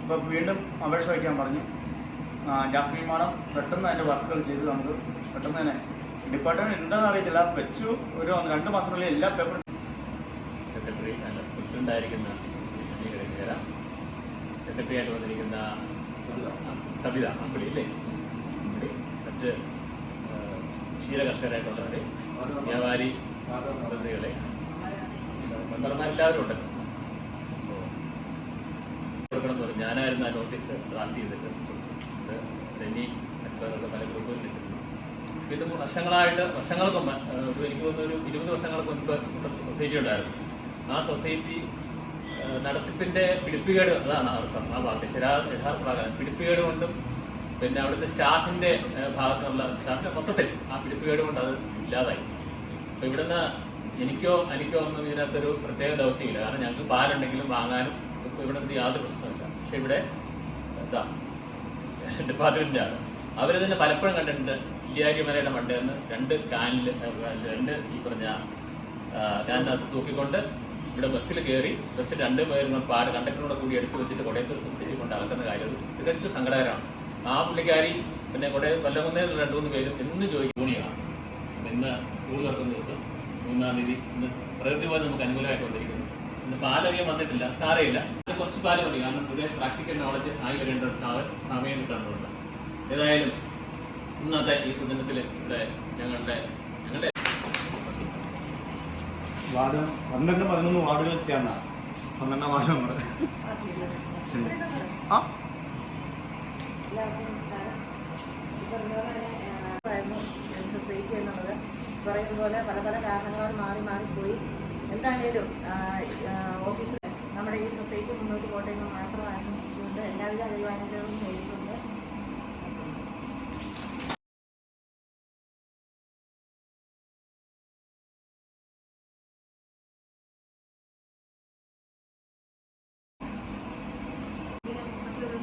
ഇപ്പോൾ വീണ്ടും അപേക്ഷ വയ്ക്കാൻ പറഞ്ഞു. ജാസ്മിൻ മാഡം പെട്ടെന്ന് അതിൻ്റെ വർക്കുകൾ ചെയ്ത് നമുക്ക് പെട്ടെന്ന് തന്നെ ഡിപ്പാർട്ട്മെൻറ്റ് എന്താണെന്ന് അറിയത്തില്ല വെച്ചു ഒരു 2 മാസത്തിനുള്ളിൽ എല്ലാ പേപ്പറും സെക്രട്ടറി പ്രസിഡന്റ് ആയിരിക്കുന്ന സെക്രട്ടറി ആയിട്ട് വന്നിരിക്കുന്ന സബിത അമ്പിളി അല്ലേ, മറ്റ് ക്ഷീര കർഷകരായിട്ടുള്ളവരെ, വ്യാപാരി പ്രതിനിധികളെ, മെമ്പർമാരെല്ലാവരും ഉണ്ടല്ലോ. കൊടുക്കണമെന്ന് പറഞ്ഞു. ഞാനായിരുന്നു ആ നോട്ടീസ് ഡ്രാഫ്റ്റ് ചെയ്തിട്ട് ഡൽഹി മറ്റുള്ളവരുടെ പല ഗ്രൂപ്പുകളിൽ. ഇത് വർഷങ്ങൾക്ക് മുമ്പ് എനിക്ക് തോന്നുന്നു ഒരു 20 വർഷങ്ങൾക്ക് മുൻപ് സൊസൈറ്റി ഉണ്ടായിരുന്നു. ആ സൊസൈറ്റി നടത്തിപ്പിൻ്റെ പിടിപ്പുകേട്, അതാണ് അർത്ഥം ആ വാക്ക് യഥാർത്ഥ ഭാഗം. പിടിപ്പുകേട് കൊണ്ടും പിന്നെ അവിടുത്തെ സ്റ്റാഫിൻ്റെ ഭാഗത്തു നിന്നുള്ള സ്റ്റാഫിൻ്റെ മൊത്തത്തിൽ ആ പിടിപ്പുകേട് കൊണ്ട് അത് ഇല്ലാതായി. അപ്പോൾ ഇവിടുന്ന് എനിക്കോ ഒന്നും ഇതിനകത്തൊരു പ്രത്യേക ദൗത്യമില്ല. കാരണം ഞങ്ങൾക്ക് പാലുണ്ടെങ്കിലും വാങ്ങാനും ഇവിടെ നിന്ന് യാതൊരു പ്രശ്നമില്ല. പക്ഷെ ഇവിടെ എന്താ ഡിപ്പാർട്ട്മെൻറ്റാണ്. അവർ തന്നെ പലപ്പോഴും കണ്ടിട്ടുണ്ട്. ഇല്ലിയാരിമലയുടെ മണ്ടേന്ന് 2 കാനിൽ ഈ പറഞ്ഞ കാനിനകത്ത് തൂക്കിക്കൊണ്ട് ഇവിടെ ബസ്സിൽ കയറി ബസ്സിൽ 2 പേരും പാട് കണ്ടക്ടറിനോട് കൂടി എടുത്തു വെച്ചിട്ട് കൊടയത്തൂർ സൊസൈറ്റി കൊണ്ട് അളക്കുന്ന കാര്യം തികച്ചും സങ്കടകരമാണ്. ആ പുള്ളിക്കാരി പിന്നെ കൊല്ലകുന്നേൽ 2-3 പേരും എന്നും ചോദിക്കും യൂണിയാണ്. ഇന്ന് സ്കൂൾ തുറക്കുന്ന ദിവസം 3-ാം തീയതി ഇന്ന് പ്രകൃതി പോലെ നമുക്ക് അനുകൂലമായിട്ട് വന്നിരിക്കുന്നു. ഇന്ന് പാലധികം വന്നിട്ടില്ല, സാരയില്ല, ഇത് കുറച്ച് പാല് മതി. കാരണം പുതിയ പ്രാക്ടിക്കൽ നോളജ് ആയി വരേണ്ട സമയം കിട്ടുന്നുണ്ട്. ഏതായാലും ഇന്നത്തെ ഈ സുദിനത്തിൽ ഇവിടെ ഞങ്ങളുടെ വാർഡ് 12-11 വാർഡുകൾ ചേർന്ന 12 വാർഡ് നമ്മുടെ സൊസൈറ്റി എന്നുള്ളത് പറയുന്ന പോലെ പല കാരണങ്ങളാൽ മാറിപ്പോയി. എന്തായാലും ഓഫീസിൽ നമ്മുടെ ഈ സൊസൈറ്റി മുന്നോട്ട് പോട്ടെ എന്ന് മാത്രം ആശംസിച്ചുകൊണ്ട് എല്ലാവിധ അഭിമാനങ്ങളും നേരിട്ടുണ്ട്.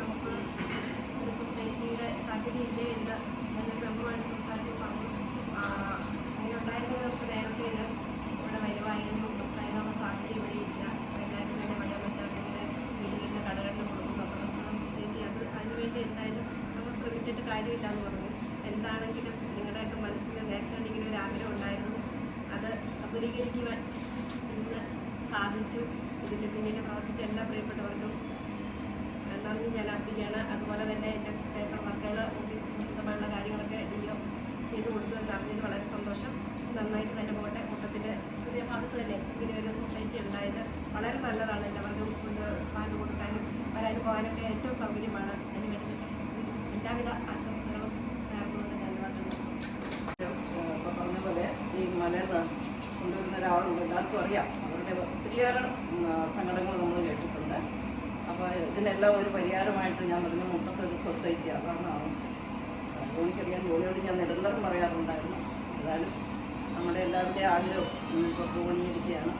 നമുക്ക് ഒരു സൊസൈറ്റിയുടെ സാധ്യതയില്ലേ എന്ന് ഞാനൊരു മെമ്പറുമായിട്ട് സംസാരിച്ച് പറഞ്ഞു. അങ്ങനെ ഉണ്ടായിരുന്നത് നമുക്ക് നേരത്തെ ഇത് ഇവിടെ വരുമായിരുന്നു. അതിനുള്ള സാധ്യത ഇവിടെ ഇല്ല. എല്ലാവരും തന്നെ വഴിയാൻ പറ്റാണെങ്കിൽ വീടുകളിൽ കടകളിൽ കൊടുക്കുന്നു. അപ്പോൾ നമുക്കുള്ള സൊസൈറ്റി അതിനുവേണ്ടി എന്തായാലും നമ്മൾ ശ്രമിച്ചിട്ട് കാര്യമില്ല എന്ന് പറഞ്ഞു. എന്താണെങ്കിലും നിങ്ങളുടെയൊക്കെ മനസ്സിൽ നേരത്തെ ഇങ്ങനെ ഒരു ആഗ്രഹം ഉണ്ടായിരുന്നു. അത് സഫലീകരിക്കുവാൻ ഇന്ന് സാധിച്ചു. ഇതിൻ്റെ പിന്നിൽ പ്രവർത്തിച്ച എല്ലാ പ്രിയപ്പെട്ടവർക്കും നന്ദി ഞാൻ അർപ്പിക്കുകയാണ്. അതുപോലെ തന്നെ എൻ്റെ പേപ്പർ വർക്കുകൾ ഓഫീസ് സംബന്ധമായുള്ള കാര്യങ്ങളൊക്കെ DO ചെയ്തു കൊടുത്തു എന്ന് അറിഞ്ഞതിൽ വളരെ സന്തോഷം. നന്നായിട്ട് തന്നെ പോട്ടെ. കൂട്ടത്തിൻ്റെ പുതിയ ഭാഗത്ത് തന്നെ ഇങ്ങനെ ഒരു സൊസൈറ്റി ഉണ്ടായത് വളരെ നല്ലതാണ്. എല്ലാവർക്കും പാല് കൊടുക്കാനും വരാനും പോകാനൊക്കെ ഏറ്റവും സൗകര്യമാണ്. അതിനുവേണ്ടി എല്ലാവിധ ആശംസകളും നേർന്നുകൊണ്ട് ധന്യവാദം. ഇപ്പോൾ പറഞ്ഞ പോലെ ഈ മലയിൽ കൊണ്ടുവരുന്ന ഒരാളുണ്ട്, എല്ലാവർക്കും അറിയാം. അവരുടെ ഒത്തിരിയേറെ സങ്കടങ്ങൾ നമ്മൾ കേട്ടിട്ടുണ്ട്. അപ്പോൾ ഇതിനെല്ലാം ഒരു പരിഹാരമായിട്ട് ഞാൻ പറഞ്ഞ മുട്ടത്തൊരു സൊസൈറ്റി അതാണ് ആവശ്യം. എനിക്കറിയാം, ജോലിയോട് ഞാൻ നിരന്തരം പറയാറുണ്ടായിരുന്നു. എന്നാലും നമ്മുടെ എല്ലാവരുടെയും ആഗ്രഹം ഇപ്പോൾ പൂർണ്ണീകരിക്കുകയാണ്.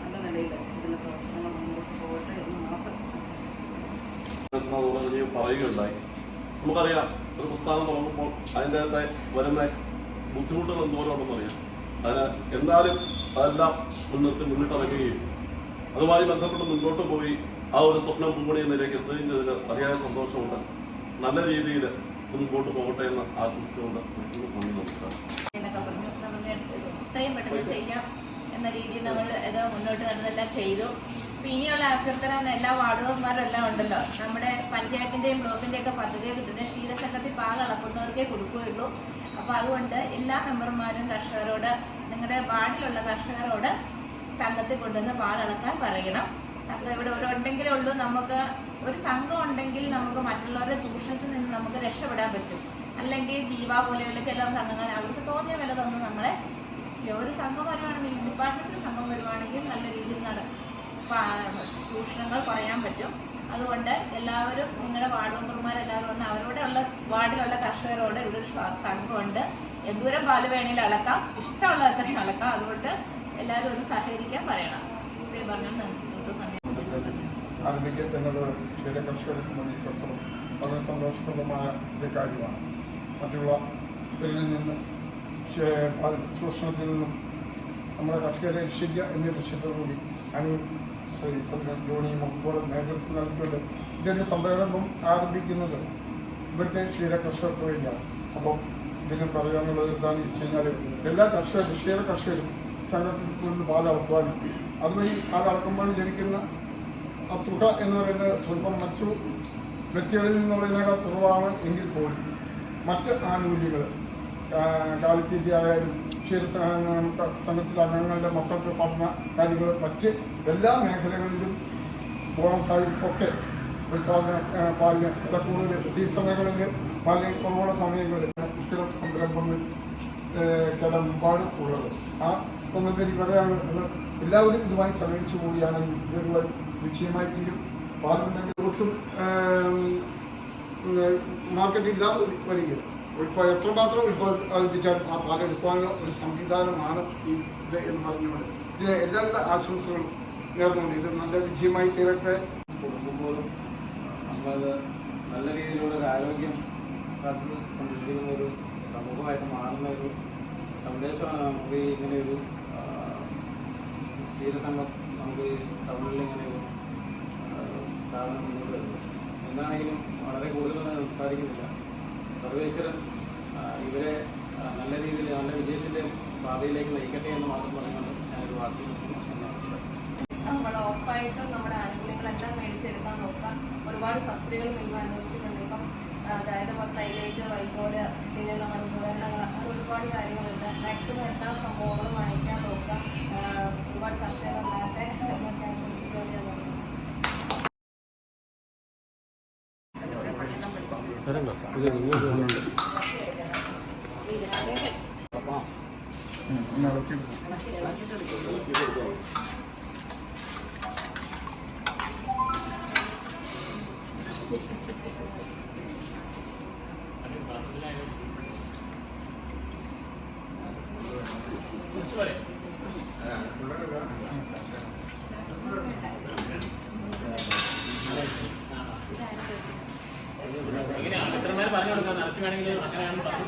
നല്ല നിലയിൽ ഇതിൻ്റെ പ്രവർത്തനങ്ങൾ മുന്നോട്ട് പോകട്ടെ എന്ന് മാത്രം പറയുകയുണ്ടായി. നമുക്കറിയാം, ഒരു പ്രസ്ഥാനം തുടങ്ങുമ്പോൾ അതിൻ്റെ വരുന്ന ബുദ്ധിമുട്ടുകൾ എന്തോരമുണ്ടെന്നറിയാം. അതിന് എന്നാലും അതെല്ലാം മുന്നിട്ടിറങ്ങുകയും അതുമായി ബന്ധപ്പെട്ട് മുന്നോട്ട് പോയി ആ ഒരു സ്വപ്നം പൂർണ്ണ നിലയ്ക്ക് എത്തുകയും ചെയ്തതിൽ അതിയായ സന്തോഷമുണ്ട്. നല്ല രീതിയിൽ മുൻപോട്ട് പോകട്ടെ എന്ന് ആശംസിച്ചുകൊണ്ട് നന്ദി, നമസ്കാരം. ഇത്രയും പെട്ടെന്ന് ചെയ്യാം എന്ന രീതിയിൽ നമ്മൾ ഇത് മുന്നോട്ട് നടന്നെല്ലാം ചെയ്തു. അപ്പോൾ ഇനിയുള്ള അഭ്യർത്ഥന എല്ലാ വാർഡുകാരെല്ലാം ഉണ്ടല്ലോ, നമ്മുടെ പഞ്ചായത്തിൻ്റെയും ബ്ലോക്കിൻ്റെയൊക്കെ പദ്ധതികൾ കിട്ടുന്ന ക്ഷീരസംഘത്തിൽ പാൽ അളക്കുന്നവർക്കേ കൊടുക്കുകയുള്ളൂ. അപ്പോൾ അതുകൊണ്ട് എല്ലാ മെമ്പർമാരും കർഷകരോട്, നിങ്ങളുടെ വാർഡിലുള്ള കർഷകരോട് സംഘത്തിൽ കൊണ്ടുവന്ന് പാൽ അളക്കാൻ പറയണം. സംഘം ഇവിടെ ഉണ്ടെങ്കിലേ ഉള്ളൂ. നമുക്ക് ഒരു സംഘം ഉണ്ടെങ്കിൽ നമുക്ക് മറ്റുള്ളവരുടെ ചൂഷണത്തിൽ നിന്ന് നമുക്ക് രക്ഷപ്പെടാൻ പറ്റും. അല്ലെങ്കിൽ ജീവ പോലെയുള്ള ചില സംഘങ്ങൾ അവർക്ക് തോന്നിയ വില തന്നു നമ്മളെ ഒരു സംഘം വരുവാണെങ്കിൽ, ഡിപ്പാർട്ട്മെൻറ്റിൽ സംഘം വരുവാണെങ്കിൽ നല്ല രീതിയിൽ ചൂഷണങ്ങൾ കുറയാൻ പറ്റും. അതുകൊണ്ട് എല്ലാവരും നിങ്ങളുടെ വാർഡ് മെമ്പർമാരെല്ലാവരും വന്ന് അവരോടുള്ള വാർഡിലുള്ള കർഷകരോട് ഇവിടെ ഒരു സംഘമുണ്ട്, എന്തോരം പാല് വേണമെങ്കിലും അളക്കാം, ഇഷ്ടമുള്ള അത്രയും അളക്കാം. അതുകൊണ്ട് എല്ലാവരും ഒന്ന് സഹകരിക്കാൻ പറയണം. ഇത്രയും പറഞ്ഞാൽ നന്ദി. ആരംഭിക്കുക എന്നത് ക്ഷീര കർഷകരെ സംബന്ധിച്ചിടത്തോളം വളരെ സന്തോഷപ്രദമായ ഒരു കാര്യമാണ്. മറ്റുള്ളവരിൽ നിന്നും ചൂഷണത്തിൽ നിന്നും നമ്മുടെ കർഷകരെ രക്ഷിക്കുക എന്ന ലക്ഷ്യത്തോടുകൂടി ശ്രീ ജോണിയും ഒക്കെ നേതൃത്വം നൽകിക്കൊണ്ട് ഇതൊരു സംരംഭം ആരംഭിക്കുന്നത് ഇവിടുത്തെ ക്ഷീരകർഷകർക്ക് വേണ്ടിയാണ്. അപ്പം ഇതിന് പറയാനുള്ളത് എന്താണെന്ന് വെച്ച് കഴിഞ്ഞാൽ എല്ലാ കർഷകരും ക്ഷീര കർഷകരും സംഘത്തിൽ നിന്ന് പാലളക്കുവാനും അതുവഴി പാലളക്കുമ്പോൾ ലഭിക്കുന്ന ആ തുക എന്ന് പറയുന്നത് സ്വല്പം മറ്റു വ്യക്തികളിൽ നിന്നുള്ളതിനേക്കാൾ കുറവാണ് എങ്കിൽ പോലും മറ്റ് ആനുകൂല്യങ്ങൾ കാലിത്തീറ്റയായാലും ക്ഷീര സംഘത്തിലെ അംഗങ്ങളുടെ മക്കൾക്ക് പഠന കാര്യങ്ങൾ മറ്റ് എല്ലാ മേഖലകളിലും ബോണസായിട്ടൊക്കെ ഉൽപാദന പാലിന് വില കൂടുതൽ സീസണുകളിൽ പാലിന് കുറവുള്ള സമയങ്ങളിൽ ഇത്തരം സംരംഭങ്ങൾ മുമ്പാട് ഉള്ളത്. ആ ഒന്നൊരു വകയാണ് അത് എല്ലാവരും ഇതുമായി സഹകരിച്ചു കൂടിയാണെങ്കിൽ ഇതൊരു വിഷയമായി തീരും. പാലുണ്ടെങ്കിൽ ഒട്ടും മാർക്കറ്റ് ഇല്ലാതെ വരികയും ഇപ്പോൾ എത്രമാത്രം ഉൽപ്പാദിപ്പിച്ചാൽ ആ പാലെടുക്കാനുള്ള ഒരു സംവിധാനമാണ് ഇത് എന്ന് പറഞ്ഞുകൊണ്ട് ഇതിന് എല്ലാ ആശംസകളും നേർന്നുകൊണ്ട് ഇത് നല്ല വിജയമായി തീരട്ടെ. കൊടുക്കുമ്പോഴും നമ്മളത് നല്ല രീതിയിലുള്ള ഒരു ആരോഗ്യം കാത്തു സംരക്ഷിക്കുന്ന ഒരു സമൂഹമായിട്ട് മാറുന്ന ഒരു സന്ദേശമാണ് നമുക്ക് ഇങ്ങനെയൊരു ക്ഷീരസംഘം നമുക്ക് ഈ ടൗണിൽ ഇങ്ങനെയൊരു സ്ഥാപനം മുന്നോട്ട് വരുന്നത്. എന്താണെങ്കിലും വളരെ കൂടുതലൊന്നും സംസാരിക്കുന്നില്ല. സർവേശ്വരൻ ഇവരെ നല്ല രീതിയിൽ നല്ല വിജയത്തിൻ്റെ പാതയിലേക്ക് നയിക്കട്ടെ എന്ന് മാത്രം പറഞ്ഞുകൊണ്ട് ഞാനൊരു വാർത്ത നമ്മൾ ഉറപ്പായിട്ടും നമ്മുടെ ആനുകൂല്യങ്ങളെല്ലാം മേടിച്ചെടുക്കാൻ നോക്കാം. ഒരുപാട് സബ്സിഡികൾ മിൽമ അനുഭവിച്ചിട്ടുണ്ട്. ഇപ്പം അതായത് സൈലേജ്, വൈക്കോല്, പിന്നെ നമ്മുടെ ഉപകരണങ്ങൾ, അങ്ങനെ ഒരുപാട് കാര്യങ്ങളുണ്ട്. മാക്സിമം എല്ലാ സംഭവങ്ങളും വാങ്ങിക്കാൻ നോക്കാം. ഒരുപാട് കർഷകരുണ്ടാകട്ടെ എന്നൊക്കെ ആശംസിച്ചുകൊണ്ട് എങ്ങനെയാണ് ടീച്ചർമാർ പറഞ്ഞു കൊടുക്കാൻ നിറച്ച് വേണമെങ്കിൽ അങ്ങനെയാണ് പറഞ്ഞു.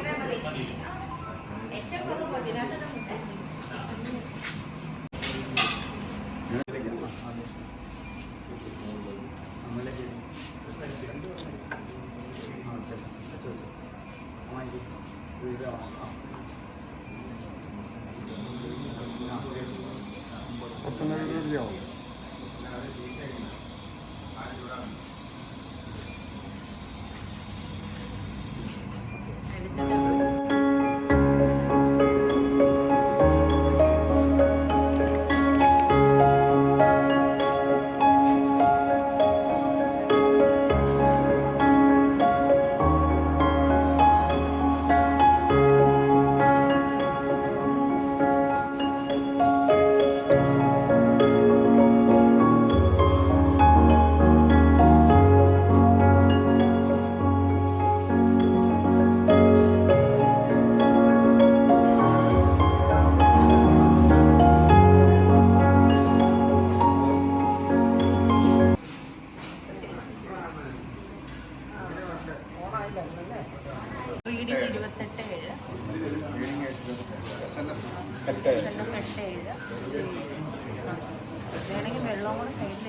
വേണമെങ്കിൽ വെള്ളം കൂടെ സൈഡിൽ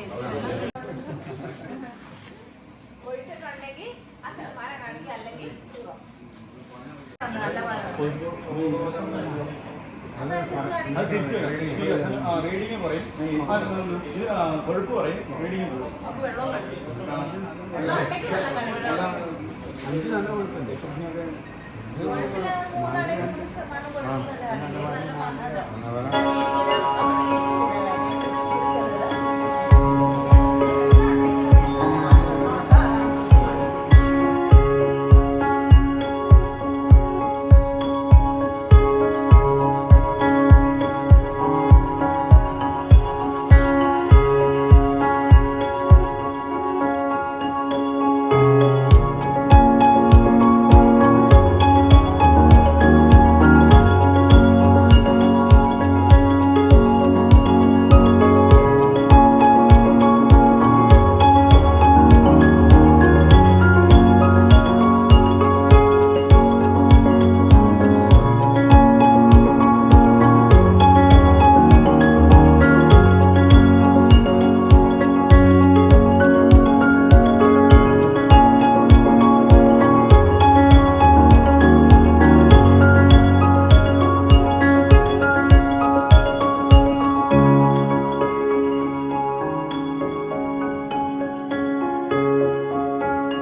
ഒഴിച്ചിട്ടുണ്ടെങ്കിൽ ആ ശതമാനം കാണിക്കുക, അല്ലെങ്കിൽ നല്ല അത് തിരിച്ചു റീഡിങ് പറയും, കൊഴുപ്പ് പറയും, റീഡിങ് പോകും. അഞ്ച് നല്ല കൊഴുപ്പുണ്ട്. ശതമാനം